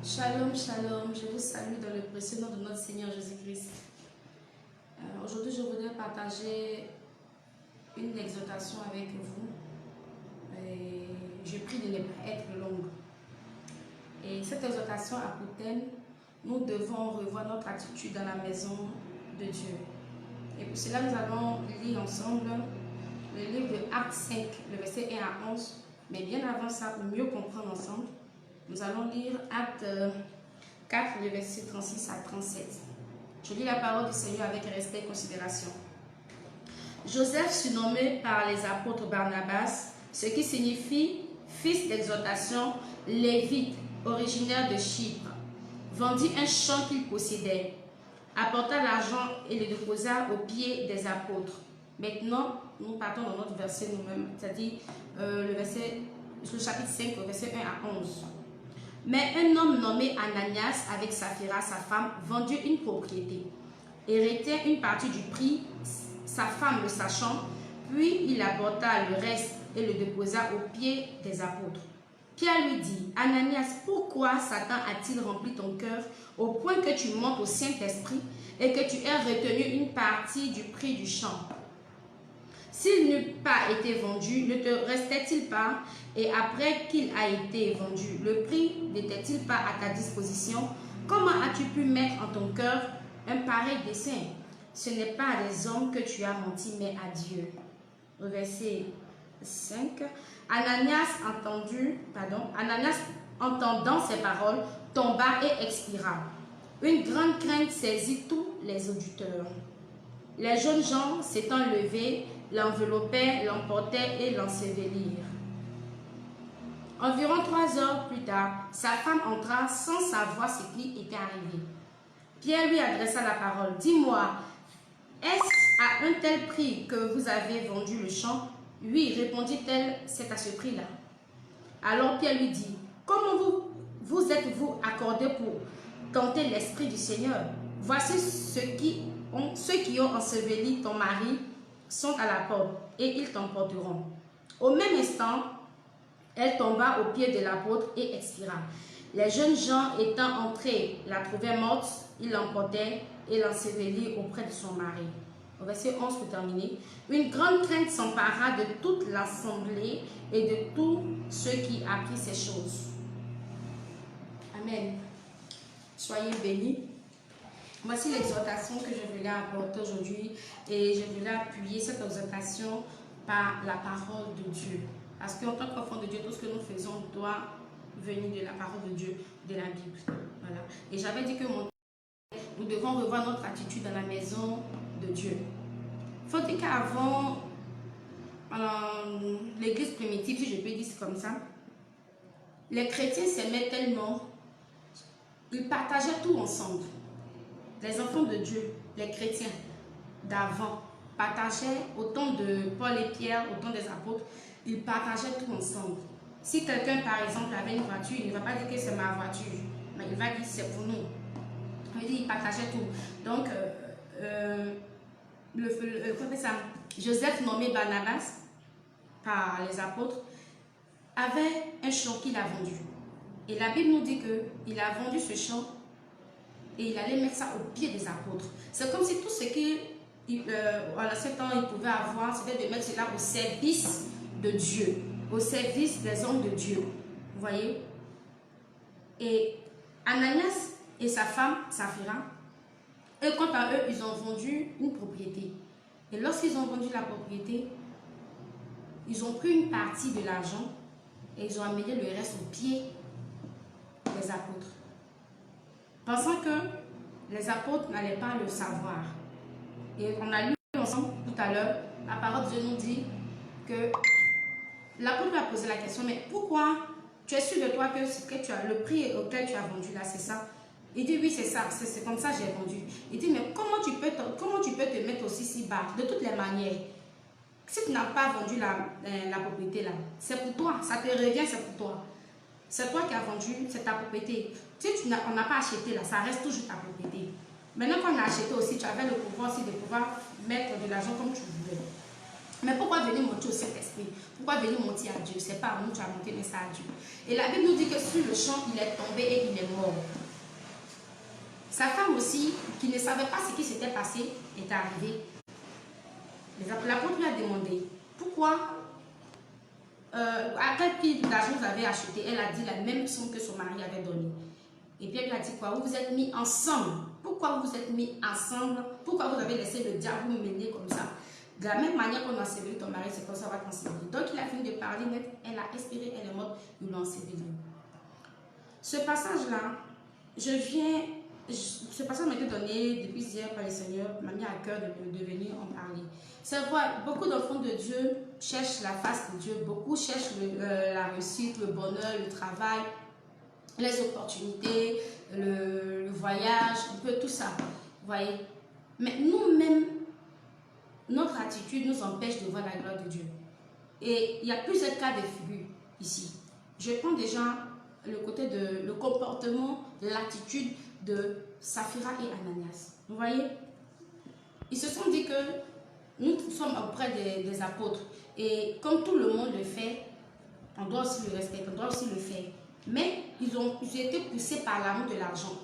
Shalom, shalom, je vous salue dans le précieux nom de notre Seigneur Jésus-Christ. Aujourd'hui, je voudrais partager une exhortation avec vous. Et je prie de ne pas être longue. Et cette exhortation a pour thème, nous devons revoir notre attitude dans la maison de Dieu. Et pour cela, nous allons lire ensemble le livre de Actes 5, le verset 1 à 11. Mais bien avant ça, pour mieux comprendre ensemble, nous allons lire Actes 4, le verset 36 à 37. Je lis la parole du Seigneur avec respect et considération. Joseph, surnommé par les apôtres Barnabas, ce qui signifie fils d'exhortation, lévite, originaire de Chypre, vendit un champ qu'il possédait, apporta l'argent et le déposa aux pieds des apôtres. Maintenant, nous partons dans notre verset nous-mêmes, c'est-à-dire le chapitre 5, le verset 1 à 11. Mais un homme nommé Ananias, avec Saphira, sa femme, vendit une propriété, héritait une partie du prix, sa femme le sachant, puis il apporta le reste et le déposa aux pieds des apôtres. Pierre lui dit, Ananias, pourquoi Satan a-t-il rempli ton cœur au point que tu montes au Saint-Esprit et que tu aies retenu une partie du prix du champ? S'il n'eût pas été vendu, ne te restait-il pas? Et après qu'il a été vendu, le prix n'était-il pas à ta disposition? Comment as-tu pu mettre en ton cœur un pareil dessein? Ce n'est pas à des hommes que tu as menti, mais à Dieu. Au verset 5, Ananias, entendant ces paroles, tomba et expira. Une grande crainte saisit tous les auditeurs. Les jeunes gens s'étant levés, l'enveloppaient, l'emportaient et l'ensevelirent. Environ 3 heures plus tard, sa femme entra sans savoir ce qui était arrivé. Pierre lui adressa la parole. Dis-moi, est-ce à un tel prix que vous avez vendu le champ? Oui, répondit-elle, c'est à ce prix-là. Alors Pierre lui dit, comment vous êtes-vous accordé pour tenter l'esprit du Seigneur? Voici ceux qui ont enseveli ton mari sont à la porte et ils t'emporteront. Au même instant, elle tomba aux pieds de l'apôtre et expira. Les jeunes gens étant entrés la trouvaient morte, ils l'emportaient et l'ensevelirent auprès de son mari. Au verset 11 pour terminer. Une grande crainte s'empara de toute l'assemblée et de tous ceux qui apprirent ces choses. Amen. Soyez bénis. Voici l'exhortation que je voulais apporter aujourd'hui et je voulais appuyer cette exhortation par la parole de Dieu. Parce qu'en tant qu'enfant de Dieu, tout ce que nous faisons doit venir de la parole de Dieu, de la Bible. Voilà. Et j'avais dit que nous devons revoir notre attitude dans la maison de Dieu. Il faut dire qu'avant, l'église primitive, si je peux dire comme ça, les chrétiens s'aimaient tellement, ils partageaient tout ensemble. Les enfants de Dieu, les chrétiens d'avant, partageaient autant de Paul et Pierre, autant des apôtres, ils partageaient tout ensemble. Si quelqu'un, par exemple, avait une voiture, il ne va pas dire que c'est ma voiture, mais il va dire c'est pour nous. Il partageait tout. Donc, Joseph, nommé Barnabas par les apôtres, avait un champ qu'il a vendu. Et la Bible nous dit qu'il a vendu ce champ et il allait mettre ça au pied des apôtres. C'est comme si tout ce qu'en ce temps il pouvait avoir, c'était de mettre cela au service de Dieu, au service des hommes de Dieu. Vous voyez? Et Ananias et sa femme, Saphira, eux, quant à eux, ils ont vendu une propriété. Et lorsqu'ils ont vendu la propriété, ils ont pris une partie de l'argent et ils ont amené le reste au pied des apôtres. Pensant que les apôtres n'allaient pas le savoir. Et on a lu ensemble tout à l'heure, la parole de Dieu nous dit que l'apôtre lui a posé la question, mais pourquoi tu es sûr de toi que le prix auquel tu as vendu là, c'est ça? Il dit oui, c'est ça, c'est comme ça que j'ai vendu. Il dit, mais comment tu peux te mettre aussi si bas? De toutes les manières, si tu n'as pas vendu la propriété là, c'est pour toi, ça te revient, c'est pour toi. C'est toi qui as vendu, c'est ta propriété. Si on n'a pas acheté là, ça reste toujours ta propriété. Maintenant qu'on a acheté aussi, tu avais le pouvoir aussi de pouvoir mettre de l'argent comme tu voulais. Mais pourquoi venir monter au Saint-Esprit? Pourquoi venir monter à Dieu? C'est pas à nous, tu as monté, mais c'est à Dieu. Et la Bible nous dit que sur le champ, il est tombé et il est mort. Sa femme aussi, qui ne savait pas ce qui s'était passé, est arrivée. L'apôtre lui a demandé pourquoi, à quel prix d'argent vous avez acheté. Elle a dit la même somme que son mari avait donnée. Et Pierre lui a dit quoi? Vous vous êtes mis ensemble. Pourquoi vous vous êtes mis ensemble? Pourquoi vous avez laissé le diable vous mener comme ça? De la même manière qu'on a enseveli ton mari, c'est comme ça qu'on va t'ensevelir. Donc il a fini de parler, elle a expiré, elle est morte, ils l'ont enseveli. Ce passage-là, ce passage m'a été donné depuis hier par le Seigneur, m'a mis à cœur de venir en parler. C'est vrai, beaucoup d'enfants de Dieu cherchent la face de Dieu, beaucoup cherchent la réussite, le bonheur, le travail, les opportunités, le voyage, un peu tout ça. Vous voyez? Mais nous-mêmes, notre attitude nous empêche de voir la gloire de Dieu. Et il y a plusieurs cas de figure ici. Je prends déjà le côté de le comportement, l'attitude de Saphira et Ananias. Vous voyez? Ils se sont dit que nous sommes auprès des apôtres. Et comme tout le monde le fait, on doit aussi le respecter, on doit aussi le faire. Mais ils ont été poussés par l'amour de l'argent.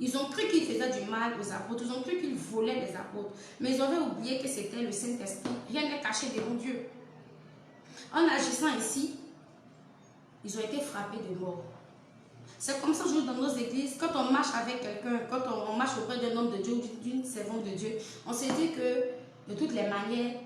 Ils ont cru qu'ils faisaient du mal aux apôtres, ils ont cru qu'ils volaient les apôtres. Mais ils avaient oublié que c'était le Saint-Esprit. Rien n'est caché devant Dieu. En agissant ici, ils ont été frappés de mort. C'est comme ça aujourd'hui dans nos églises, quand on marche avec quelqu'un, quand on marche auprès d'un homme de Dieu ou d'une servante de Dieu, on se dit que de toutes les manières,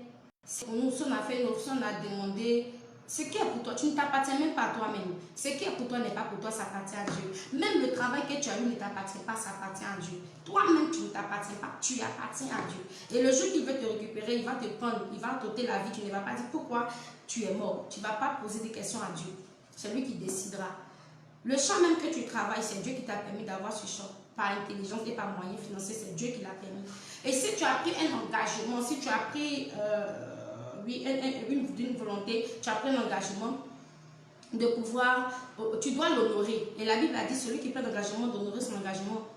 si on a fait une offre, si on a demandé, ce qui est pour toi, tu ne t'appartiens même pas à toi-même. Ce qui est pour toi n'est pas pour toi, ça appartient à Dieu. Même le travail que tu as eu ne t'appartient pas, ça appartient à Dieu. Toi-même, tu ne t'appartiens pas, tu appartiens à Dieu. Et le jour qu'il veut te récupérer, il va te prendre, il va t'ôter la vie, tu ne vas pas dire pourquoi tu es mort. Tu ne vas pas poser des questions à Dieu. C'est lui qui décidera. Le champ même que tu travailles, c'est Dieu qui t'a permis d'avoir ce champ. Par intelligence et par moyens financiers, c'est Dieu qui l'a permis. Et si tu as pris un engagement, si tu as pris une volonté, tu as pris un engagement de pouvoir, tu dois l'honorer. Et la Bible a dit, celui qui prend l'engagement d'honorer son engagement,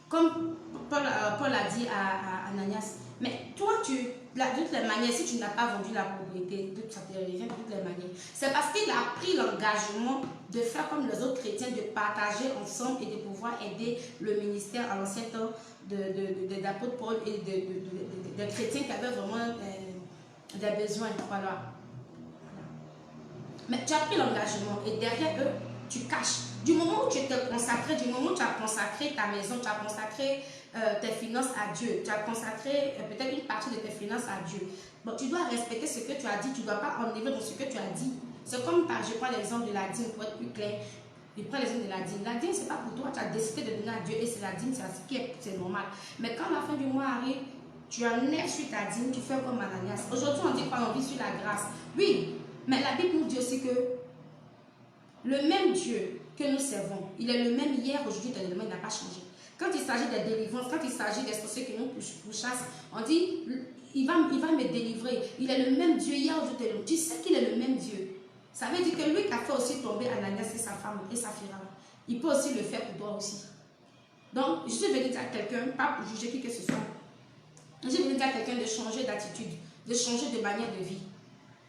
comme Paul a dit à Ananias. Mais toi, de toutes les manières, si tu n'as pas vendu la propriété, ça te revient de toutes les manières. C'est parce qu'il a pris l'engagement de faire comme les autres chrétiens, de partager ensemble et de pouvoir aider le ministère à l'ancien temps d'apôtre Paul et des chrétiens qui avaient vraiment des besoins. Voilà. Mais tu as pris l'engagement et derrière eux, tu caches. Du moment où tu t'es consacré, du moment où tu as consacré ta maison, tu as consacré tes finances à Dieu, tu as consacré peut-être une partie de tes finances à Dieu, bon, tu dois respecter ce que tu as dit, tu ne dois pas enlever dans ce que tu as dit. C'est comme, je prends l'exemple de la dîme pour être plus clair. Je prends l'exemple de la dîme. La dîme, ce n'est pas pour toi, tu as décidé de donner à Dieu et c'est la dîme, c'est normal. Mais quand la fin du mois arrive, tu enlèves sur ta dîme, tu fais comme Ananias. Aujourd'hui, on dit qu'on vit sur la grâce. Oui, mais la Bible nous dit aussi que le même Dieu que nous servons, il est le même hier, aujourd'hui, il n'a pas changé. Quand il s'agit des délivrances, quand il s'agit des sorciers qui nous pourchassent, on dit, il va me délivrer. Il est le même Dieu hier, aujourd'hui, tu sais qu'il est le même Dieu. Ça veut dire que lui qui a fait aussi tomber Ananias et sa femme et Saphira, il peut aussi le faire pour toi aussi. Donc, je suis venue dire à quelqu'un, pas pour juger qui que ce soit, je suis venue dire à quelqu'un de changer d'attitude, de changer de manière de vie.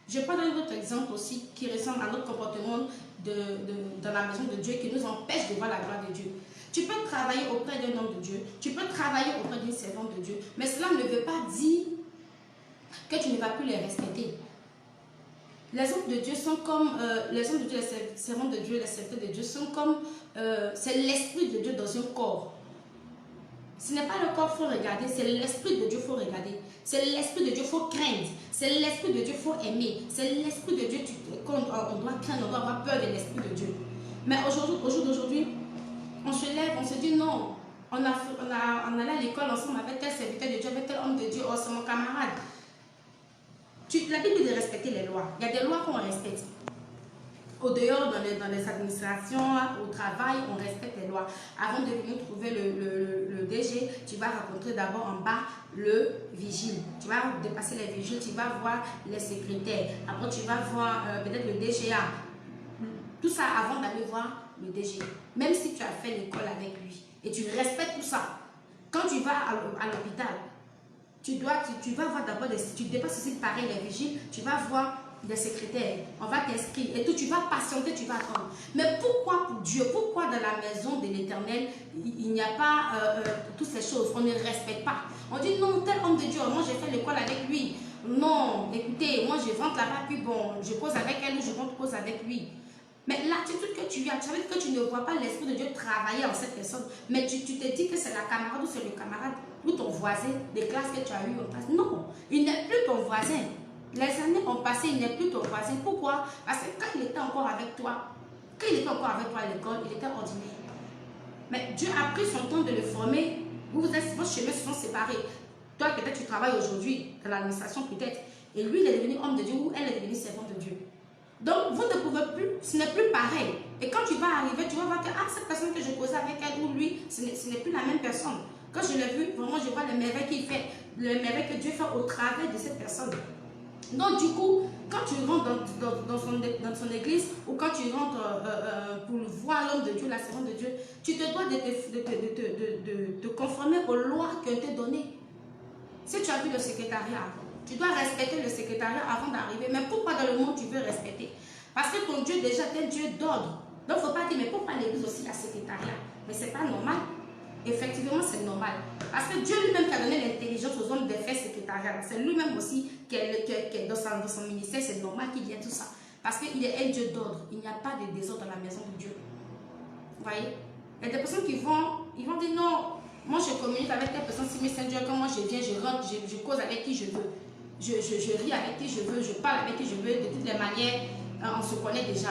Je prends un autre exemple aussi qui ressemble à notre comportement dans la maison de Dieu qui nous empêche de voir la gloire de Dieu. Tu peux travailler auprès d'un homme de Dieu, tu peux travailler auprès d'une servante de Dieu, mais cela ne veut pas dire que tu ne vas plus les respecter. Les hommes de Dieu sont comme, les hommes de Dieu, les servantes de Dieu, les serviteurs de Dieu sont comme, c'est l'esprit de Dieu dans un corps. Ce n'est pas le corps qu'il faut regarder, c'est l'esprit de Dieu qu'il faut regarder. C'est l'esprit de Dieu qu'il faut craindre. C'est l'esprit de Dieu qu'il faut aimer. C'est l'esprit de Dieu qu'on doit craindre, on doit avoir peur de l'esprit de Dieu. Mais aujourd'hui, on se lève, on se dit non. On allait à l'école ensemble avec tel serviteur de Dieu, avec tel homme de Dieu, oh c'est mon camarade. La Bible dit de respecter les lois. Il y a des lois qu'on respecte. Au dehors, dans les administrations, au travail, on respecte les lois. Avant de venir trouver le DG, tu vas rencontrer d'abord en bas le vigile. Tu vas dépasser les vigiles, tu vas voir les secrétaires. Après, tu vas voir peut-être le DGA. Tout ça avant d'aller voir le DG. Même si tu as fait l'école avec lui et tu respectes tout ça. Quand tu vas à l'hôpital, tu vas voir d'abord, tu dépasses aussi pareil les vigiles, tu vas voir des secrétaires, on va t'inscrire et tout, tu vas patienter, tu vas attendre. Mais pourquoi pour Dieu, pourquoi dans la maison de l'Éternel, il n'y a pas toutes ces choses, on ne respecte pas. On dit non, tel homme de Dieu, moi j'ai fait l'école avec lui. Non, écoutez, moi je rentre là-bas, puis bon, je cause avec elle ou je rentre cause avec lui. Mais l'attitude que tu as, tu savais que tu ne vois pas l'Esprit de Dieu travailler en cette personne, mais tu te dis que c'est la camarade ou c'est le camarade ou ton voisin des classes que tu as eues en classe. Non, il n'est plus ton voisin. Les années ont passé, il n'est plus ton voisin. Pourquoi? Parce que quand il était encore avec toi, à l'école, il était ordinaire. Mais Dieu a pris son temps de le former. Vos chemins se sont séparés. Toi, peut-être, tu travailles aujourd'hui dans l'administration, peut-être. Et lui, il est devenu homme de Dieu ou elle est devenue servante de Dieu. Donc, vous ne pouvez plus, ce n'est plus pareil. Et quand tu vas arriver, tu vas voir que cette personne que je causais avec elle ou lui, ce n'est plus la même personne. Quand je l'ai vu, vraiment, je vois le merveille qu'il fait, le merveille que Dieu fait au travers de cette personne. Donc, du coup, quand tu rentres dans son église ou quand tu rentres pour voir l'homme de Dieu, la servante de Dieu, tu te dois de te conformer aux lois qui ont été données. Si tu as vu le secrétariat, tu dois respecter le secrétariat avant d'arriver. Mais pourquoi dans le monde tu veux respecter? Parce que ton Dieu déjà est un Dieu d'ordre. Donc, il ne faut pas dire, mais pourquoi l'église aussi la secrétariat? Mais ce n'est pas normal. Effectivement, c'est normal. Parce que Dieu lui-même qui a donné l'intelligence aux hommes de faire secrétariat. C'est lui-même aussi qui est dans son ministère. C'est normal qu'il y ait tout ça. Parce qu'il est un Dieu d'ordre. Il n'y a pas de désordre dans la maison de Dieu. Vous voyez? Il y a des personnes qui vont dire non, moi je communique avec des personnes si Messenger, quand moi je viens, je rentre, je cause avec qui je veux. Je ris avec qui je veux, je parle avec qui je veux. De toutes les manières, on se connaît déjà.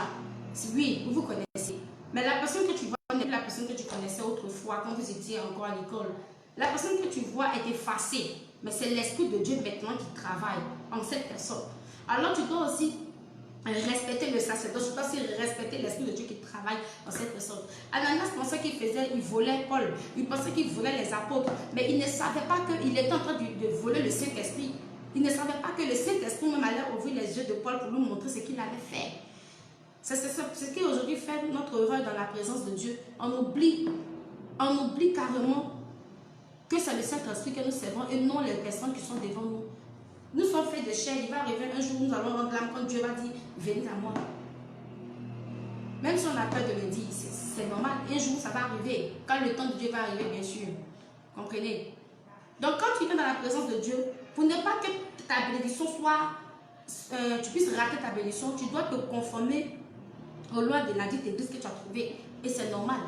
Oui, vous vous connaissez. Mais la personne que tu vois n'est plus la personne que tu connaissais autrefois quand vous étiez encore à l'école. La personne que tu vois est effacée. Mais c'est l'Esprit de Dieu maintenant qui travaille en cette personne. Alors tu dois aussi respecter le sacerdoce, tu dois aussi respecter l'Esprit de Dieu qui travaille dans cette personne. Ananias pensait il volait Paul, il pensait qu'il volait les apôtres, mais il ne savait pas qu'il était en train de voler le Saint-Esprit. Il ne savait pas que le Saint-Esprit même allait ouvrir les yeux de Paul pour lui montrer ce qu'il avait fait. C'est ce qui aujourd'hui fait notre erreur dans la présence de Dieu. On oublie carrément que c'est le Saint-Esprit que nous servons et non les personnes qui sont devant nous. Nous sommes faits de chair, il va arriver un jour où nous allons rendre l'âme quand Dieu va dire, venez à moi. Même si on a peur de le dire, c'est normal. Un jour, ça va arriver. Quand le temps de Dieu va arriver, bien sûr. Comprenez? Donc, quand tu viens dans la présence de Dieu, pour ne pas que ta bénédiction soit, tu puisses rater ta bénédiction, tu dois te conformer aux lois de la dite église que tu as trouvée. Et c'est normal.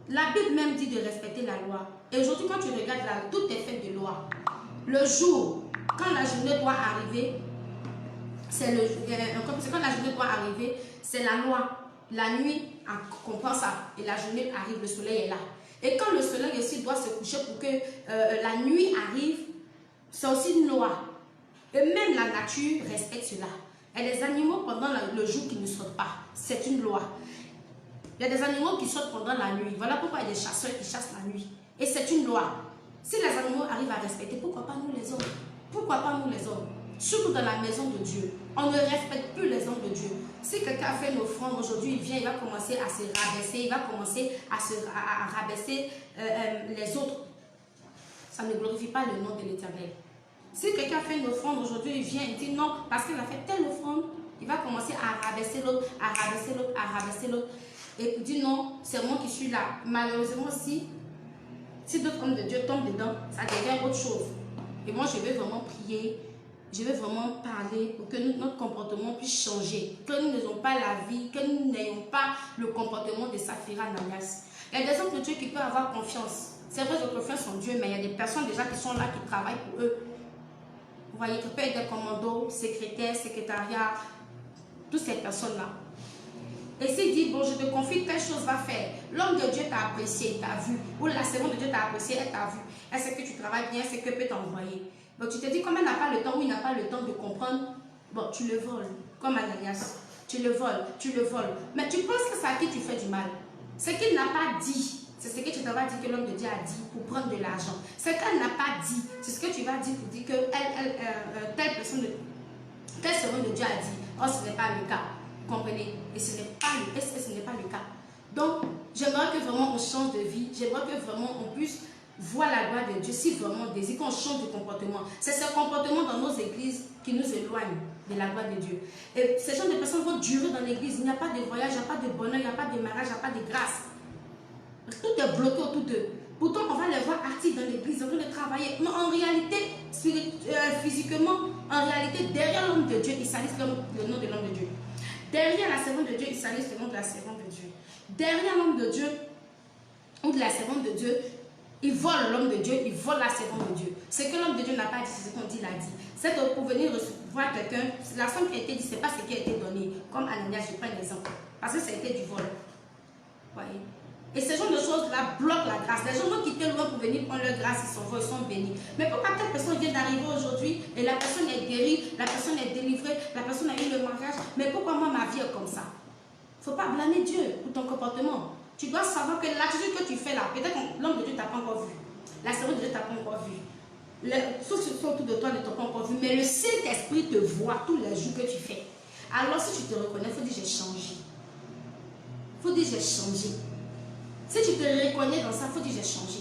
La Bible même dit de respecter la loi. Et aujourd'hui, quand tu regardes là, tout est fait de loi. Le jour, quand la journée doit arriver, c'est la loi. La nuit, on comprend ça. Et la journée arrive, le soleil est là. Et quand le soleil aussi doit se coucher pour que la nuit arrive, c'est aussi une loi. Et même la nature respecte cela. Et les animaux pendant le jour qui ne sortent pas, c'est une loi. Il y a des animaux qui sortent pendant la nuit. Voilà pourquoi il y a des chasseurs qui chassent la nuit. Et c'est une loi. Si les animaux arrivent à respecter, pourquoi pas nous les hommes? Pourquoi pas nous les hommes? Surtout dans la maison de Dieu. On ne respecte plus les hommes de Dieu. Si quelqu'un a fait une offrande aujourd'hui, il vient, il va commencer à se rabaisser, il va commencer à rabaisser les autres. Ça ne glorifie pas le nom de l'Éternel. Si quelqu'un fait une offrande aujourd'hui, il vient et dit non, parce qu'il a fait telle offrande, il va commencer à rabaisser l'autre, à rabaisser l'autre, à rabaisser l'autre. Et il dit non, c'est moi qui suis là. Malheureusement, si d'autres hommes de Dieu tombent dedans, ça devient autre chose. Et moi, je vais vraiment prier, je vais vraiment parler pour que notre comportement puisse changer. Que nous n'ayons pas la vie, que nous n'ayons pas le comportement de Saphira Ananias. Il y a des hommes de Dieu qui peuvent avoir confiance. C'est vrai, ils ont confiance en Dieu, mais il y a des personnes déjà qui sont là, qui travaillent pour eux. Vous voyez, qui peuvent être des commandos, secrétaires, secrétariat, toutes ces personnes-là. Et s'il dit, bon, je te confie, telle chose va faire. L'homme de Dieu t'a apprécié, t'a vu. Ou la servante de Dieu t'a apprécié, elle t'a vu. Elle sait que tu travailles bien, elle sait que peut t'envoyer. Donc tu te dis, comme elle n'a pas le temps ou il n'a pas le temps de comprendre, bon, tu le voles. Comme Ananias. Tu le voles, tu le voles. Mais tu penses que c'est à qui tu fais du mal. Ce qu'il n'a pas dit, c'est ce que tu vas dire que l'homme de Dieu a dit pour prendre de l'argent. Ce qu'elle n'a pas dit, c'est ce que tu vas dire pour dire que telle personne, telle servante de Dieu a dit. Oh, ce n'est pas le cas. Comprenez? Et ce n'est pas le cas. Donc, j'aimerais que vraiment on change de vie. J'aimerais que vraiment on puisse voit la gloire de Dieu, si vraiment on désire qu'on change de comportement, c'est ce comportement dans nos églises qui nous éloigne de la gloire de Dieu. Et ces gens de personnes vont durer dans l'église. Il n'y a pas de voyage, il n'y a pas de bonheur, il n'y a pas de mariage, il n'y a pas de grâce. Tout est bloqué autour d'eux. Pourtant, on va les voir actifs dans l'église, en train de travailler. Mais en réalité, physiquement, en réalité, derrière l'homme de Dieu, ils salissent le nom de l'homme de Dieu. Derrière la servante de Dieu, ils salissent le nom de la servante de Dieu. Derrière l'homme de Dieu, ou de la servante de Dieu, ils volent l'homme de Dieu, ils volent la servante de Dieu. Ce que l'homme de Dieu n'a pas dit, c'est ce qu'on dit, l'a dit. C'est pour venir recevoir quelqu'un, la somme qui a été dit, ce n'est pas ce qui a été donné. Comme Ananias, je prends un exemple. Parce que ça a été du vol. Voyez. Et ce genre de choses-là bloquent la grâce. Les gens vont quitter le monde pour venir prendre leur grâce, ils sont bénis. Mais pourquoi telle personne vient d'arriver aujourd'hui et la personne est guérie, la personne est délivrée, la personne a eu le mariage, mais pourquoi moi ma vie est comme ça? Il ne faut pas blâmer Dieu pour ton comportement. Tu dois savoir que l'attitude que tu fais là, peut-être que l'homme de Dieu ne t'a pas encore vu. La servante de Dieu ne t'a pas encore vu. Ceux qui sont autour de toi ne t'ont pas encore vu. Mais le Saint-Esprit te voit tous les jours que tu fais. Alors si tu te reconnais, il faut dire j'ai changé. Il faut dire j'ai changé. Si tu te reconnais dans ça, il faut dire j'ai changé.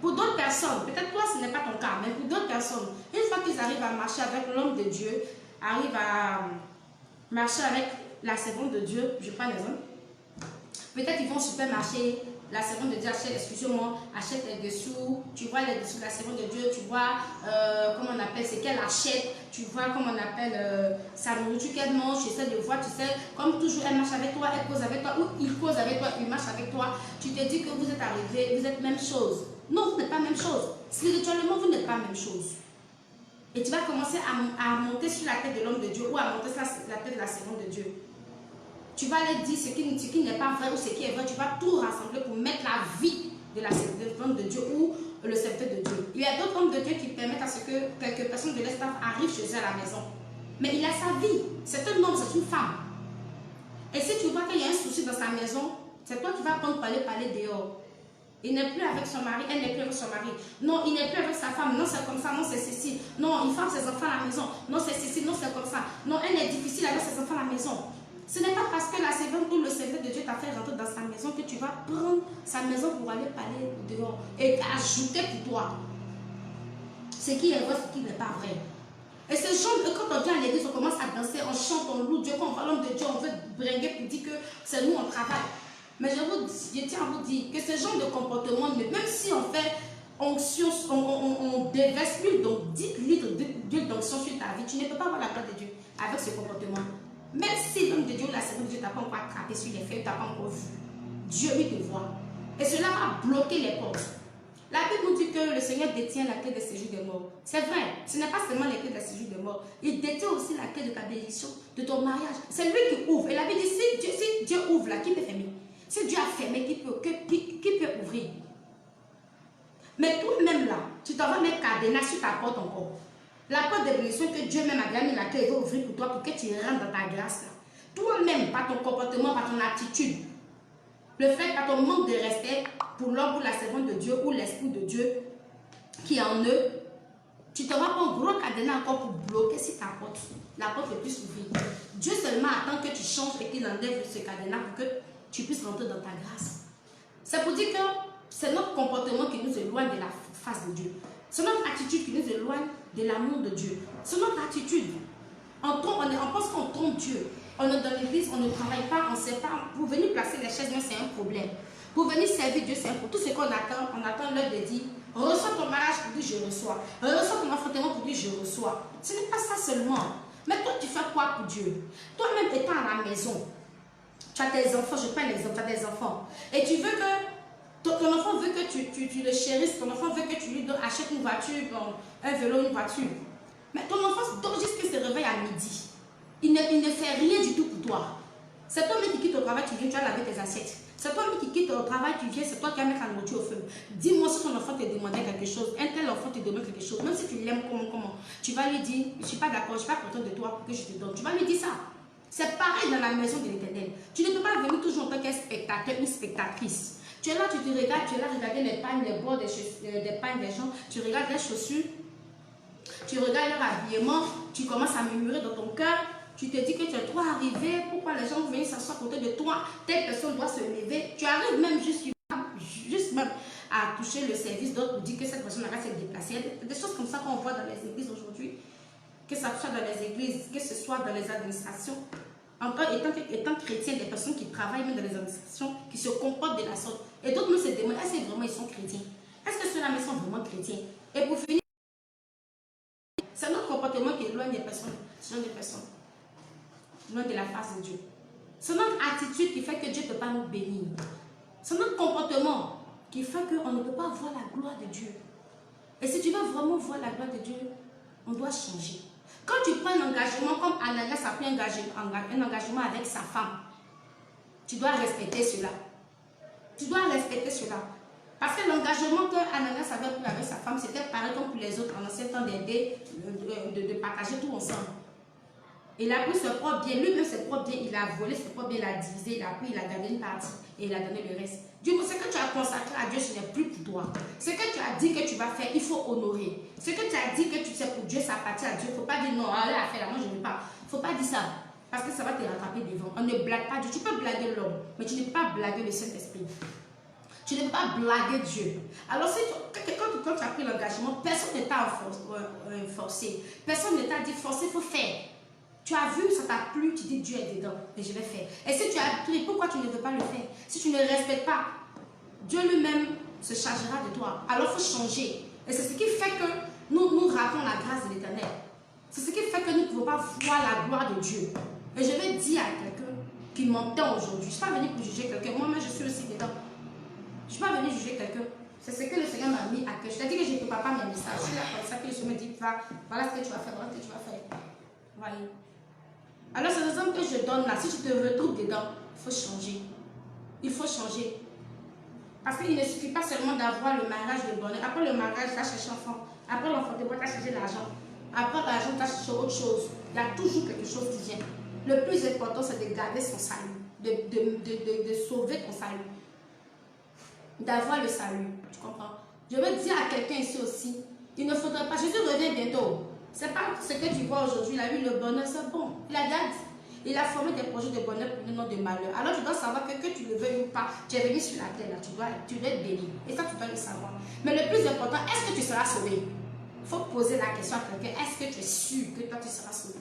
Pour d'autres personnes, peut-être toi ce n'est pas ton cas, mais pour d'autres personnes, une fois qu'ils arrivent à marcher avec l'homme de Dieu, arrivent à marcher avec la servante de Dieu, je prends l'exemple. Peut-être ils vont au supermarché, la servante de Dieu achète, excusez-moi, achète les dessous, tu vois les dessous de la servante de Dieu, tu vois comment on appelle, c'est qu'elle achète, tu vois comment on appelle sa nourriture qu'elle mange, tu sais de voir, tu sais, comme toujours elle marche avec toi, elle cause avec toi, ou il cause avec toi, il marche avec toi, tu te dis que vous êtes arrivés, vous êtes même chose. Non, vous n'êtes pas même chose. Spirituellement, vous n'êtes pas même chose. Et tu vas commencer à monter sur la tête de l'homme de Dieu ou à monter sur la tête de la servante de Dieu. Tu vas aller dire ce qui n'est pas vrai ou ce qui est vrai. Tu vas tout rassembler pour mettre la vie de la servante de Dieu ou le serviteur de Dieu. Il y a d'autres hommes de Dieu qui permettent à ce que quelques personnes de l'espace arrivent chez eux à la maison. Mais il a sa vie. C'est un homme, c'est une femme. Et si tu vois qu'il y a un souci dans sa maison, c'est toi qui vas prendre parler dehors. Il n'est plus avec son mari, elle n'est plus avec son mari. Non, il n'est plus avec sa femme. Non, c'est comme ça. Non, c'est ceci. Non, il ferme ses enfants à la maison. Non, c'est ceci. Non, c'est comme ça. Non, elle est difficile avec ses enfants à la maison. Ce n'est pas parce que la servante ou le serviteur de Dieu t'a fait rentrer dans sa maison que tu vas prendre sa maison pour aller parler dehors et ajouter pour toi ce qui est vrai, ce qui n'est pas vrai. Et ce genre, quand on vient à l'église, on commence à danser, on chante, on loue Dieu, quand on voit l'homme de Dieu, on veut bringuer pour dire que c'est nous, on travaille. Mais je tiens à vous dire que ce genre de comportement, même si on fait onction, on déverse l'huile, donc 10 litres d'huile d'onction sur ta vie, tu ne peux pas avoir la gloire de Dieu avec ce comportement. Même si l'homme de Dieu, la servante de Dieu, t'a pas encore attrapé sur les feuilles, tu n'as pas encore vu. Dieu, lui, te voit. Et cela va bloquer les portes. La Bible nous dit que le Seigneur détient la clé des séjours des morts. C'est vrai, ce n'est pas seulement les clés des séjours des morts. Il détient aussi la clé de ta bénédiction, de ton mariage. C'est lui qui ouvre. Et la Bible dit, si Dieu ouvre là, qui peut fermer? Si Dieu a fermé, qui peut ouvrir? Mais toi-même là, tu t'en vas mettre cadenas sur ta porte encore. La porte de bénédiction que Dieu même a gagné la clé, il va ouvrir pour toi pour que tu rentres dans ta grâce là. Toi-même, par ton comportement, par ton attitude, le fait, par ton manque de respect pour l'homme ou la servante de Dieu ou l'esprit de Dieu qui est en eux, tu te vas prendre un gros cadenas encore pour bloquer si ta porte, la porte ne puisse ouvrir. Dieu seulement attend que tu changes et qu'il enlève ce cadenas pour que tu puisses rentrer dans ta grâce. C'est pour dire que c'est notre comportement qui nous éloigne de la face de Dieu. C'est notre attitude qui nous éloigne de l'amour de Dieu. C'est notre attitude. On pense qu'on trompe Dieu. On est dans l'église, on ne travaille pas, on ne sait pas. Pour venir placer les chaises, c'est un problème. Pour venir servir Dieu, c'est un problème. Tout ce qu'on attend, on attend l'heure de dire, reçois ton mariage pour dire je reçois. Reçois ton enfantement pour dire je reçois. Ce n'est pas ça seulement. Mais toi, tu fais quoi pour Dieu? Toi-même étant à la maison, tu as tes enfants, je prends l'exemple, tu as des enfants. Et tu veux que ton enfant veut que tu le chérisses, ton enfant veut que tu lui achètes une voiture, un vélo, une voiture. Mais ton enfant dort jusqu'à se réveille à midi. Il ne fait rien du tout pour toi. C'est toi-même qui quitte au travail, tu viens, tu vas laver tes assiettes. C'est toi-même qui quitte au travail, tu viens, c'est toi qui vas mettre la nourriture au feu. Dis-moi si ton enfant te demandait quelque chose, un tel enfant te demande quelque chose, même si tu l'aimes, comment, tu vas lui dire, je ne suis pas d'accord, je ne suis pas content de toi pour que je te donne. Tu vas lui dire ça. C'est pareil dans la maison de l'Éternel. Tu ne peux pas venir toujours en tant qu'un spectateur, une spectatrice. Tu es là, tu te regardes, tu es là, regarder les pagnes, les bords des pagnes des gens, tu regardes les chaussures, tu regardes leur habillement, tu commences à murmurer dans ton cœur, tu te dis que tu es trop arrivé, pourquoi les gens viennent s'asseoir à côté de toi, telle personne doit se lever, tu arrives même juste même à toucher le service, d'autres pour dire que cette personne va se déplacer. Il y a des choses comme ça qu'on voit dans les églises aujourd'hui, que ce soit dans les églises, que ce soit dans les administrations. Étant chrétien, des personnes qui travaillent même dans les administrations, qui se comportent de la sorte. Et d'autres me se demandent, est-ce que vraiment ils sont chrétiens? Est-ce que ceux-là sont vraiment chrétiens? Et pour finir, c'est notre comportement qui éloigne des personnes, ce genre de personnes, loin de la face de Dieu. C'est notre attitude qui fait que Dieu ne peut pas nous bénir. C'est notre comportement qui fait qu'on ne peut pas voir la gloire de Dieu. Et si tu veux vraiment voir la gloire de Dieu, on doit changer. Quand tu prends un engagement, comme Ananias a pris un engagement avec sa femme, tu dois respecter cela. Tu dois respecter cela. Parce que l'engagement que Ananias avait pris avec sa femme, c'était pareil comme pour les autres en ancien temps d'aider, de partager tout ensemble. Il a pris ses propres biens, lui-même ses propres biens, il a volé ses propres biens, il a divisé, il a pris, il a gardé une partie et il a donné le reste. Dieu, ce que tu as consacré à Dieu, ce n'est plus pour toi. Ce que tu as dit que tu vas faire, il faut honorer. Ce que tu as dit que tu sais pour Dieu, ça appartient à Dieu. Il ne faut pas dire non, allez à faire là, moi je ne veux pas. Il ne faut pas dire ça. Parce que ça va te rattraper devant. On ne blague pas Dieu. Tu peux blaguer l'homme, mais tu ne peux pas blaguer le Saint-Esprit. Tu ne peux pas blaguer Dieu. Alors, quand tu as pris l'engagement, personne ne t'a forcé. Personne ne t'a dit forcer, il faut faire. Tu as vu, ça t'a plu, tu dis Dieu est dedans et je vais faire. Et si tu as pris, pourquoi tu ne veux pas le faire? Si tu ne respectes pas, Dieu lui-même se chargera de toi. Alors il faut changer. Et c'est ce qui fait que nous ratons la grâce de l'Éternel. C'est ce qui fait que nous ne pouvons pas voir la gloire de Dieu. Et je vais dire à quelqu'un qui m'entend aujourd'hui, je ne suis pas venue pour juger quelqu'un, moi-même je suis aussi dedans. Je ne suis pas venue juger quelqu'un. C'est ce que le Seigneur m'a mis à cœur. Je t'ai dit que je ne prépare pas mes messages. Je suis là comme ça que je me dis, voilà ce que tu vas faire, voilà ce que tu vas faire. Voyez. Alors, c'est l'exemple que je donne là. Si tu te retrouves dedans, il faut changer. Il faut changer. Parce qu'il ne suffit pas seulement d'avoir le mariage, le bonheur. Après le mariage, tu as cherché l'enfant. Après l'enfant, tu as cherché l'argent. Après l'argent, tu as cherché autre chose. Il y a toujours quelque chose qui vient. Le plus important, c'est de garder son salut. De sauver ton salut. D'avoir le salut. Tu comprends? Je veux dire à quelqu'un ici aussi, il ne faudrait pas. Jésus revient bientôt. C'est pas ce que tu vois aujourd'hui, il a eu le bonheur, c'est bon. Il a dit, il a formé des projets de bonheur pour le nom de malheur. Alors tu dois savoir que tu le veuilles ou pas, tu es venu sur la terre, là, tu dois être béni. Et ça, tu dois le savoir. Mais le plus important, est-ce que tu seras sauvé? Il faut poser la question à quelqu'un, est-ce que tu es sûr que toi, tu seras sauvé?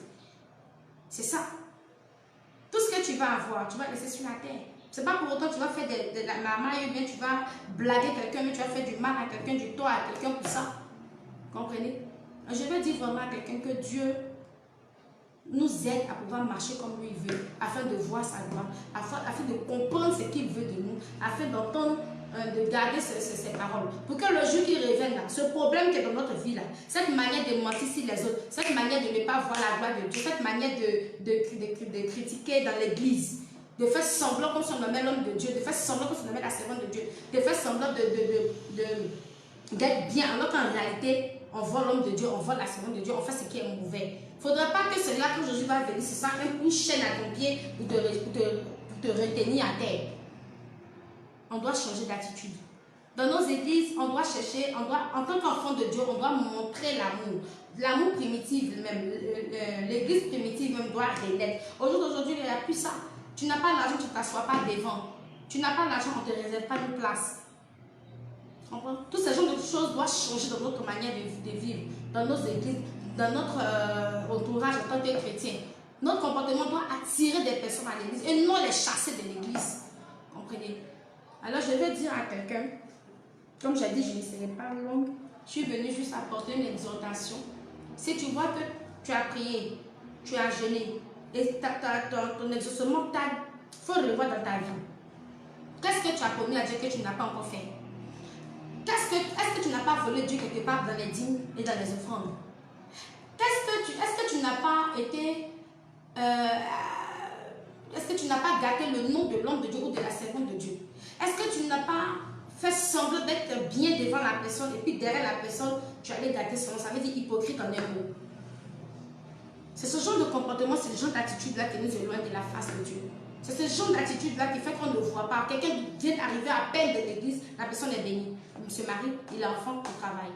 C'est ça. Tout ce que tu vas avoir, tu vas laisser sur la terre. C'est pas pour autant que tu vas faire de la marmaille ou bien tu vas blaguer quelqu'un, mais tu vas faire du mal à quelqu'un, du tort à quelqu'un pour ça. Comprenez? Je veux dire vraiment à quelqu'un que Dieu nous aide à pouvoir marcher comme lui veut, afin de voir sa gloire, afin de comprendre ce qu'il veut de nous, afin d'entendre, de garder ses paroles. Pour que le jour qui revienne là, ce problème qui est dans notre vie là, cette manière de mentir sur les autres, cette manière de ne pas voir la gloire de Dieu, cette manière de critiquer dans l'église, de faire semblant qu'on se nommait l'homme de Dieu, de faire semblant qu'on se nommait la servante de Dieu, de faire semblant d'être bien, alors qu'en réalité, on voit l'homme de Dieu, on voit la servante de Dieu, on fait ce qui est mauvais. Il ne faudrait pas que c'est là que Jésus va venir, c'est ça, une chaîne à ton pied pour te retenir à terre. On doit changer d'attitude. Dans nos églises, on doit chercher, en tant qu'enfant de Dieu, on doit montrer l'amour. L'amour primitif même, l'église primitive même doit renaître. Aujourd'hui, il n'y a plus ça. Tu n'as pas l'argent, tu ne t'assois pas devant. Tu n'as pas l'argent, on ne te réserve pas une place. Tous ces genres de choses doivent changer dans notre manière de vivre, dans nos églises, dans notre entourage en tant que chrétien. Notre comportement doit attirer des personnes à l'église et non les chasser de l'église. Comprenez? Alors je vais dire à quelqu'un, comme j'ai dit, je ne serai pas longue, je suis venue juste apporter une exhortation. Si tu vois que tu as prié, tu as jeûné, et ton exaucement, il faut le voir dans ta vie. Qu'est-ce que tu as promis à Dieu que tu n'as pas encore fait? Est-ce que tu n'as pas volé Dieu quelque part dans les dîmes et dans les offrandes? Est-ce que tu n'as pas été... est-ce que tu n'as pas gâté le nom de l'homme de Dieu ou de la servante de Dieu? Est-ce que tu n'as pas fait semblant d'être bien devant la personne et puis derrière la personne, tu allais gâter son nom? Ça veut dire hypocrite en un mot. C'est ce genre de comportement, c'est ce genre d'attitude-là qui nous éloigne de la face de Dieu. C'est ce genre d'attitude-là qui fait qu'on ne voit pas. Quelqu'un vient d'arriver à peine de l'église, la personne est bénie. Il se marie, il a enfant, il travaille.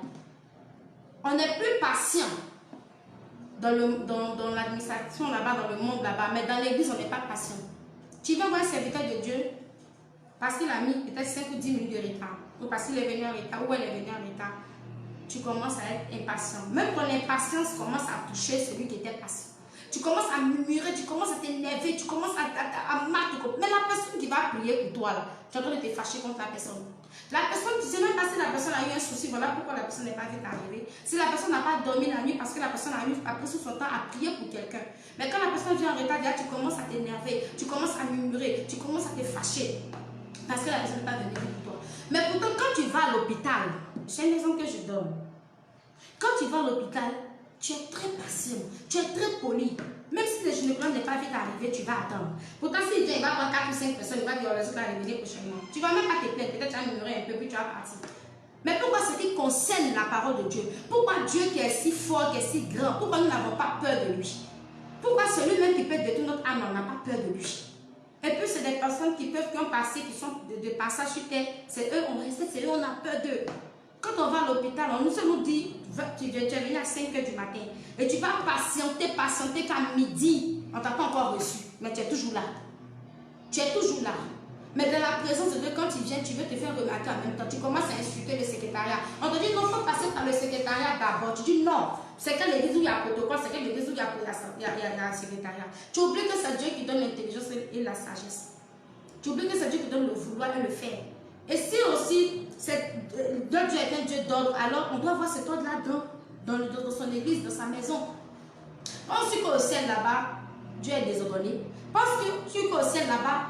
On n'est plus patient dans l'administration là-bas, dans le monde là-bas, mais dans l'église, on n'est pas patient. Tu vas voir un serviteur de Dieu, parce qu'il a mis peut-être 5 ou 10 minutes de retard, ou parce qu'il est venu en retard, ou elle est venue en retard, tu commences à être impatient. Même ton impatience commence à toucher celui qui était patient. Tu commences à murmurer, tu commences à t'énerver, tu commences à mal te comprendre. Mais la personne qui va prier pour toi, là, tu es en train de te fâcher contre la personne. La personne, tu ne sais même pas si la personne a eu un souci, voilà pourquoi la personne n'est pas vite arrivée. Si la personne n'a pas dormi la nuit parce que la personne a pris son temps à prier pour quelqu'un. Mais quand la personne vient en retard, là, tu commences à t'énerver, tu commences à murmurer, tu commences à te fâcher. Parce que la personne n'est pas venue pour toi. Mais pourtant, quand tu vas à l'hôpital, c'est un exemple que je donne. Quand tu vas à l'hôpital, tu es très patient, tu es très poli. Même si le gynécologue n'est pas vite arrivé, tu vas attendre. Pourtant, s'il vient, il va prendre 4 ou 5 personnes, il va dire, oh, les autres vont revenir prochainement. Tu ne vas même pas te plaindre, peut-être tu vas murmurer un peu, puis tu vas partir. Mais pourquoi ce qui concerne la parole de Dieu? Pourquoi Dieu qui est si fort, qui est si grand, pourquoi nous n'avons pas peur de lui? Pourquoi celui-même qui peut détruire notre âme, on n'a pas peur de lui? Et puis, c'est des personnes qui ont passé, qui sont de passage sur terre. C'est eux, on respecte, c'est eux, on a peur d'eux. Quand on va à l'hôpital, on nous dit, tu es venu à 5 h du matin et tu vas patienter qu'à midi, on ne t'a pas encore reçu, mais tu es toujours là. Tu es toujours là. Mais dans la présence de Dieu, quand tu viens, tu veux te faire remarquer en même temps, tu commences à insulter le secrétariat. On te dit non, il faut passer par le secrétariat d'abord. Tu dis non, c'est quelle église où il y a protocole, c'est quelle église où il y a le secrétariat. Tu oublies que c'est Dieu qui donne l'intelligence et la sagesse. Tu oublies que c'est Dieu qui donne le vouloir et le faire. Et si aussi Dieu est un Dieu d'ordre, alors on doit voir cet ordre-là dans son église, dans sa maison. Pense qu'au ciel là-bas, Dieu est désordonné. Pense qu'au ciel là-bas,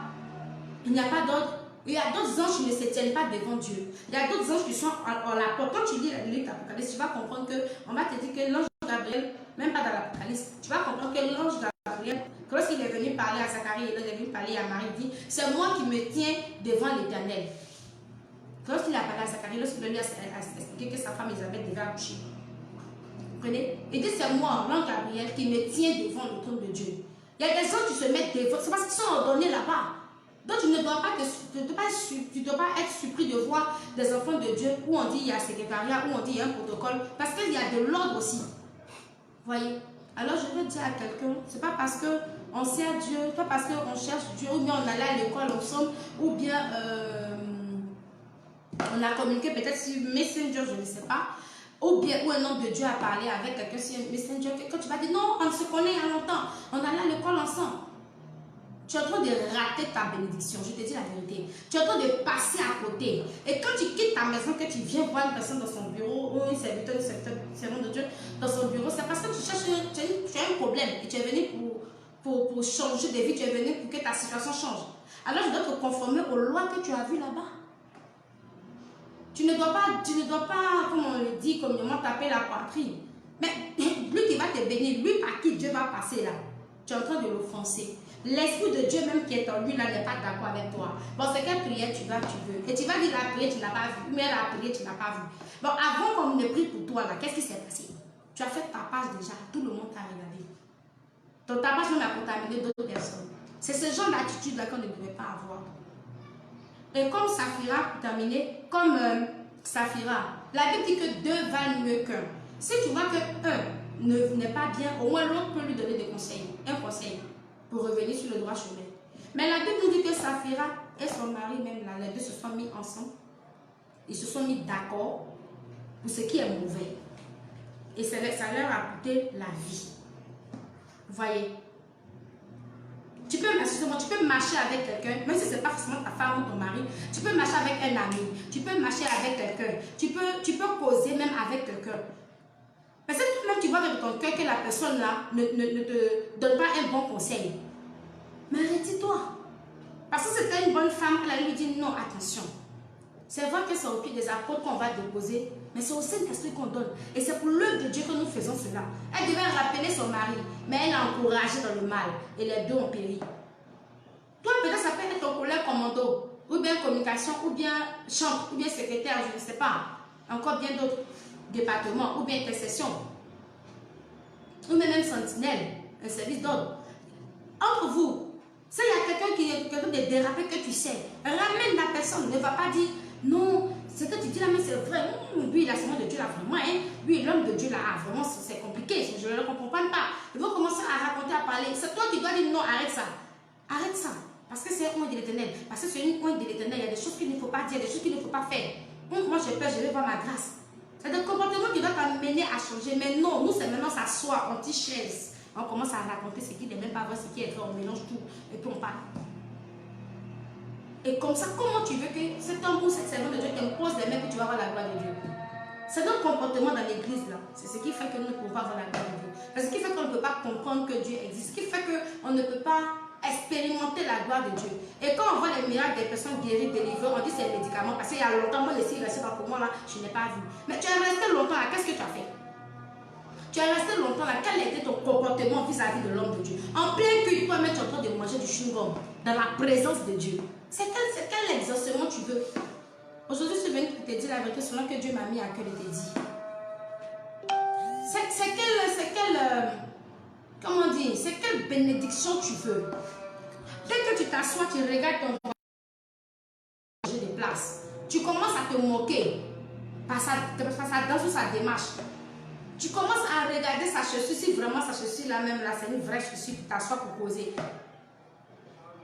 il n'y a pas d'ordre. Il y a d'autres anges qui ne se tiennent pas devant Dieu. Il y a d'autres anges qui sont en la porte. Quand tu lis le livre d'Apocalypse, tu vas comprendre qu'on va te dire que l'ange Gabriel, même pas dans l'Apocalypse, tu vas comprendre que l'ange Gabriel, lorsqu'il est venu parler à Zacharie et il est venu parler à Marie, il dit, c'est moi qui me tiens devant l'Éternel. Lorsqu'il a parlé à Zacharie, lorsqu'il lui a expliqué que sa femme Isabelle devait accoucher. Vous comprenez? Il dit, c'est moi, l'ange Gabriel, qui me tient devant le trône de Dieu. Il y a des gens qui se mettent devant, c'est parce qu'ils sont ordonnés là-bas. Donc tu ne dois pas, être surpris de voir des enfants de Dieu où on dit il y a secrétariat, où on dit il y a un protocole, parce qu'il y a de l'ordre aussi. Voyez? Alors je veux dire à quelqu'un, c'est pas parce qu'on sert Dieu, pas parce qu'on cherche Dieu, ou bien on allait à l'école ensemble, ou bien on a communiqué peut-être sur Messenger, je ne sais pas, ou bien où un homme de Dieu a parlé avec quelqu'un sur Messenger, quand tu vas dire non, on se connaît il y a longtemps, on allait à l'école ensemble. Tu es en train de rater ta bénédiction, je te dis la vérité. Tu es en train de passer à côté. Et quand tu quittes ta maison, que tu viens voir une personne dans son bureau, ou une serviteur de Dieu dans son bureau, c'est parce que tu cherches, tu as un problème et tu es venu pour changer de vie, tu es venu pour que ta situation change. Alors je dois te conformer aux lois que tu as vues là-bas. Tu ne dois pas, comme on le dit, communément taper la poitrine. Mais lui qui va te bénir, lui par qui Dieu va passer là, tu es en train de l'offenser. L'Esprit de Dieu même qui est en lui là n'est pas d'accord avec toi. Bon, c'est quelle prière tu veux. Et tu vas dire la prière, tu n'as pas vu. Mais la prière, tu n'as pas vu. Bon, avant qu'on ne prie pour toi là, qu'est-ce qui s'est passé? Tu as fait ta page déjà, tout le monde t'a regardé. Donc ta page même a contaminé d'autres personnes. C'est ce genre d'attitude là qu'on ne devait pas avoir. Et comme Saphira, pour terminer, comme Saphira, la Bible dit que 2 valent mieux qu'un. Si tu vois que un n'est pas bien, au moins l'autre peut lui donner des conseils. Un conseil. Pour revenir sur le droit chemin. Mais la Bible nous dit que Saphira et son mari, même là, les deux se sont mis ensemble. Ils se sont mis d'accord pour ce qui est mauvais. Et ça leur a coûté la vie. Vous voyez? Tu peux marcher avec quelqu'un, même si ce n'est pas forcément ta femme ou ton mari. Tu peux marcher avec un ami. Tu peux marcher avec quelqu'un. Tu peux causer même avec quelqu'un. Mais si toi-même tu vois dans ton cœur que la personne là ne te donne pas un bon conseil, mais arrête-toi. Parce que c'était une bonne femme, elle allait lui dire non, attention. C'est vrai que c'est au pied des apôtres qu'on va déposer, mais c'est au Saint-Esprit qu'on donne. Et c'est pour l'œuvre de Dieu que nous faisons cela. Elle devait rappeler son mari, mais elle l'a encouragé dans le mal. Et les deux ont péri. Toi, peut-être ça peut être ton collègue commando, ou bien communication, ou bien chambre, ou bien secrétaire, je ne sais pas. Encore bien d'autres départements, ou bien intercession, ou même sentinelle, un service d'ordre. Entre vous, s'il y a quelqu'un qui est quelqu'un de dérapé que tu sais, ramène la personne, ne va pas dire non, ce que tu dis là, mais c'est vrai. Lui, la semaine de Dieu là, vraiment, hein? Lui, l'homme de Dieu là, vraiment, c'est compliqué, je ne le comprends pas. Il faut commencer à raconter, à parler. C'est toi qui dois dire non, arrête ça. Arrête ça. Parce que c'est un oint de l'Éternel. Parce que c'est une oint de l'Éternel. Il y a des choses qu'il ne faut pas dire, des choses qu'il ne faut pas faire. Moi, j'ai peur, je vais voir ma grâce. C'est des comportements qui doivent t'amener à changer. Mais non, nous, c'est maintenant s'asseoir anti-chaise. On commence à raconter ce qui n'est même pas vrai, ce qui est fait, on mélange tout. Et puis on parle. Et comme ça, comment tu veux que cet homme ou cette servante de Dieu t'impose les mains que tu vas avoir la gloire de Dieu? C'est notre comportement dans l'église là. C'est ce qui fait que nous ne pouvons pas avoir la gloire de Dieu. C'est ce qui fait qu'on ne peut pas comprendre que Dieu existe. Ce qui fait qu'on ne peut pas expérimenter la gloire de Dieu. Et quand on voit les miracles des personnes guéries, délivrées, on dit c'est le médicament. Parce qu'il y a longtemps, moi, ici, resté pour moi là, je n'ai pas vu. Mais tu es resté longtemps là, qu'est-ce que tu as fait? Tu es resté longtemps là, quel était ton comportement vis-à-vis de l'homme de Dieu? En plein cul, toi-même, tu es en train de manger du chewing-gum dans la présence de Dieu. C'est quel exaucement tu veux? Aujourd'hui, je suis venue pour te dire la vérité selon que Dieu m'a mis à cœur de te dire. Comment dire? C'est quelle bénédiction tu veux? Dès que tu t'assois, tu regardes ton voisin de place. Tu commences à te moquer par sa danse ou sa démarche. Tu commences à regarder sa chaussure, si vraiment sa chaussure là même là, c'est une vraie chaussure, tu t'assois pour causer.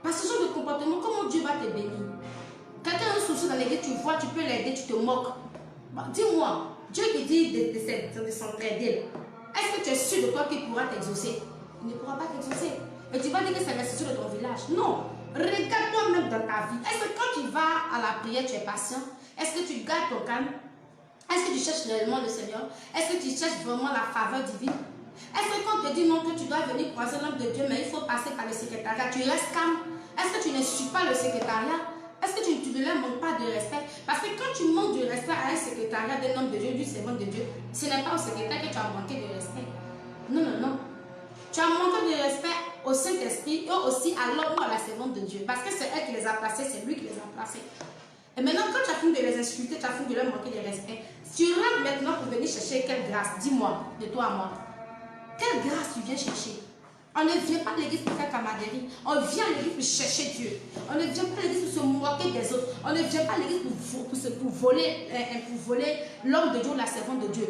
Par ce genre de comportement, comment Dieu va te bénir? Quelqu'un a un souci dans l'église, tu vois, tu peux l'aider, tu te moques. Bon, dis-moi, Dieu qui dit de s'entraider, est-ce que tu es sûr de toi qu'il pourra t'exaucer? Il ne pourra pas t'exaucer. Et tu vas dire que c'est l'institution de ton village. Non. Regarde toi-même dans ta vie. Est-ce que quand tu vas à la prière, tu es patient? Est-ce que tu gardes ton calme? Est-ce que tu cherches réellement le Seigneur? Est-ce que tu cherches vraiment la faveur divine? Est-ce que quand on te dit non, que tu dois venir croiser l'homme de Dieu, mais il faut passer par le secrétariat, tu restes calme? Est-ce que tu ne suis pas le secrétariat? Est-ce que tu ne leur manques pas de respect? Parce que quand tu manques de respect à un secrétariat d'un homme de Dieu, du servant de Dieu, ce n'est pas au secrétaire que tu as manqué de respect. Non, non, non. Tu as manqué de respect au Saint-Esprit et aussi à l'homme ou à la servante de Dieu. Parce que c'est elle qui les a placés, c'est lui qui les a placés. Et maintenant, quand tu as fini de les insulter, tu as fini de leur manquer de respect, tu rentres maintenant pour venir chercher quelle grâce? Dis-moi, de toi à moi. Quelle grâce tu viens chercher? On ne vient pas à l'église pour faire camaraderie. On vient à l'église pour chercher Dieu. On ne vient pas à l'église pour se moquer des autres. On ne vient pas à l'église pour voler l'homme de Dieu ou la servante de Dieu.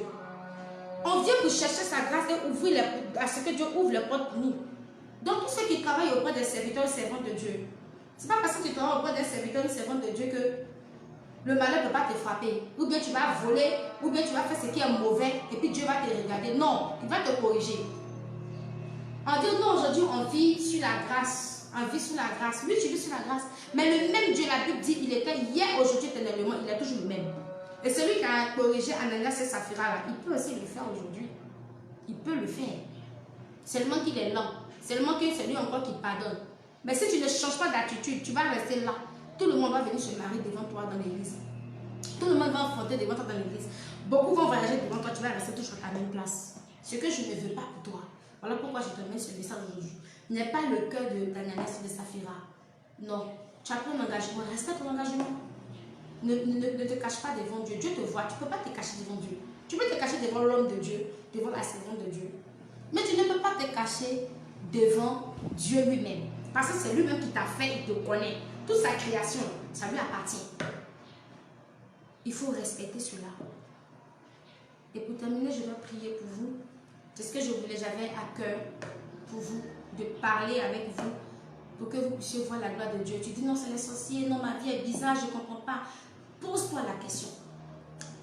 On vient pour chercher sa grâce et ouvrir à ce que Dieu ouvre les portes pour nous. Donc, tous ceux qui travaillent auprès des serviteurs et servantes de Dieu, ce n'est pas parce que tu travailles auprès des serviteurs et servantes de Dieu que le malheur ne peut pas te frapper. Ou bien tu vas voler, ou bien tu vas faire ce qui est mauvais, et puis Dieu va te regarder. Non, il va te corriger. On dit non, aujourd'hui on vit sur la grâce. On vit sur la grâce. Oui, tu vis sur la grâce. Mais le même Dieu, la Bible dit, il était hier, aujourd'hui, éternellement, il est toujours le même. Et celui qui a corrigé Ananias et Saphira, là, il peut aussi le faire aujourd'hui. Il peut le faire. Seulement qu'il est lent. Seulement que c'est lui encore qui pardonne. Mais si tu ne changes pas d'attitude, tu vas rester là. Tout le monde va venir se marier devant toi dans l'église. Tout le monde va affronter devant toi dans l'église. Beaucoup vont voyager devant toi, tu vas rester toujours à la même place. Ce que je ne veux pas pour toi. Voilà pourquoi je te mets ce message aujourd'hui. N'est pas le cœur d'Ananias et de Saphira. Non. Tu as pris un engagement. Respecte ton engagement. Ne te cache pas devant Dieu. Dieu te voit. Tu ne peux pas te cacher devant Dieu. Tu peux te cacher devant l'homme de Dieu, devant la servante de Dieu. Mais tu ne peux pas te cacher devant Dieu lui-même. Parce que c'est lui-même qui t'a fait, il te connaît. Toute sa création, ça lui appartient. Il faut respecter cela. Et pour terminer, je vais prier pour vous. C'est ce que j'avais à cœur pour vous, de parler avec vous, pour que vous puissiez voir la gloire de Dieu. Tu dis non, c'est les sorciers, non, ma vie est bizarre, je ne comprends pas. Pose-toi la question.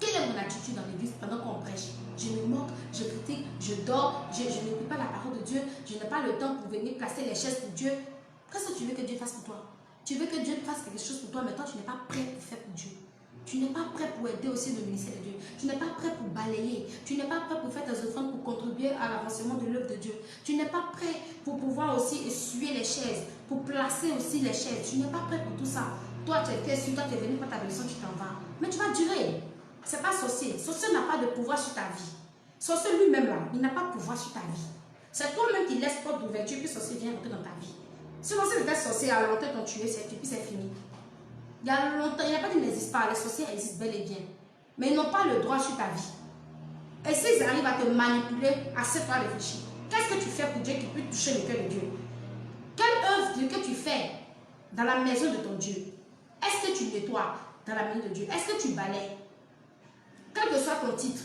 Quelle est mon attitude dans l'église pendant qu'on prêche? Je me moque, je critique, je dors, je n'écoute pas la parole de Dieu, je n'ai pas le temps pour venir placer les chaises pour Dieu. Qu'est-ce que tu veux que Dieu fasse pour toi? Tu veux que Dieu fasse quelque chose pour toi, mais toi, tu n'es pas prêt pour faire pour Dieu. Tu n'es pas prêt pour aider aussi le ministère de Dieu. Tu n'es pas prêt pour balayer. Tu n'es pas prêt pour faire tes offrandes pour contribuer à l'avancement de l'œuvre de Dieu. Tu n'es pas prêt pour pouvoir aussi essuyer les chaises, pour placer aussi les chaises. Tu n'es pas prêt pour tout ça. Toi, tu es sûr, toi, tu es venu pour ta leçon, tu t'en vas. Mais tu vas durer. Ce n'est pas sorcier. Sorcier n'a pas de pouvoir sur ta vie. Sorcier lui-même, là, il n'a pas de pouvoir sur ta vie. C'est toi-même qui laisses porte d'ouverture, puis sorcier vient entrer dans ta vie. Si sorcier était sorcier, à longtemps t'ont tué, puis c'est fini. Il y a longtemps, il n'y a pas qu'il n'existe pas. Les sorciers existent bel et bien. Mais ils n'ont pas le droit sur ta vie. Et s'ils arrivent à te manipuler, assez-toi réfléchir. Qu'est-ce que tu fais pour Dieu qui peut toucher le cœur de Dieu? Quelle œuvre que tu fais dans la maison de ton Dieu? Est-ce que tu nettoies dans la maison de Dieu? Est-ce que tu balayes? Quel que soit ton titre,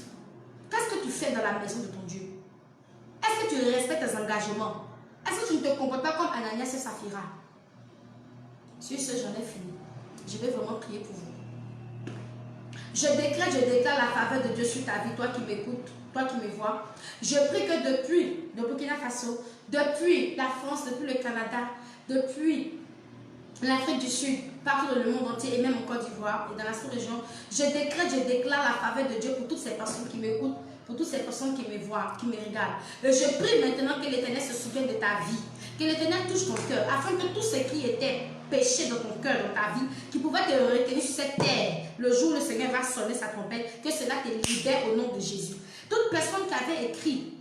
qu'est-ce que tu fais dans la maison de ton Dieu? Est-ce que tu respectes tes engagements? Est-ce que tu ne te comportes pas comme Ananias et Saphira? Sur ce, j'en ai fini. Je vais vraiment prier pour vous. Je déclare la faveur de Dieu sur ta vie, toi qui m'écoutes, toi qui me vois. Je prie que depuis le Burkina Faso, depuis la France, depuis le Canada, depuis l'Afrique du Sud, partout dans le monde entier et même en Côte d'Ivoire et dans la sous-région, je déclare la faveur de Dieu pour toutes ces personnes qui m'écoutent, pour toutes ces personnes qui me voient, qui me regardent. Et je prie maintenant que l'Éternel se souvienne de ta vie, que l'Éternel touche ton cœur, afin que tout ce qui était péché dans ton cœur, dans ta vie, qui pouvait te retenir sur cette terre, le jour où le Seigneur va sonner sa trompette, que cela te libère au nom de Jésus. Toute personne qui avait écrit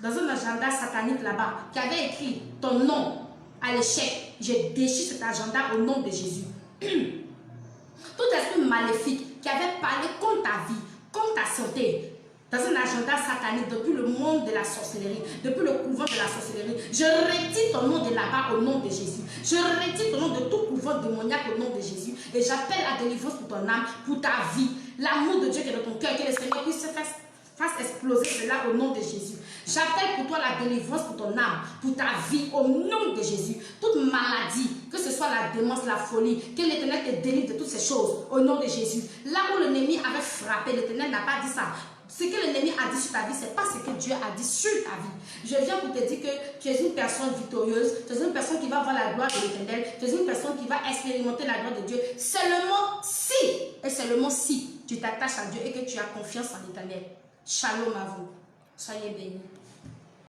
dans un agenda satanique là-bas, qui avait écrit ton nom à l'échec, je déchire cet agenda au nom de Jésus. Tout esprit maléfique qui avait parlé contre ta vie, contre ta santé, dans un agenda satanique depuis le monde de la sorcellerie, depuis le couvent de la sorcellerie, je retire ton nom de là-bas au nom de Jésus. Je retire ton nom de tout couvent démoniaque au nom de Jésus. Et j'appelle à délivrance pour ton âme, pour ta vie. L'amour de Dieu qui est dans ton cœur, que le Seigneur puisse fasse exploser cela au nom de Jésus. J'appelle pour toi la délivrance pour ton âme, pour ta vie, au nom de Jésus. Toute maladie, que ce soit la démence, la folie, que l'Éternel te délivre de toutes ces choses, au nom de Jésus. Là où l'ennemi avait frappé, l'Éternel n'a pas dit ça. Ce que l'ennemi a dit sur ta vie, ce n'est pas ce que Dieu a dit sur ta vie. Je viens pour te dire que tu es une personne victorieuse, tu es une personne qui va voir la gloire de l'Éternel, tu es une personne qui va expérimenter la gloire de Dieu. Seulement si, et seulement si, tu t'attaches à Dieu et que tu as confiance en l'Éternel. Shalom à vous. Soyez bénis.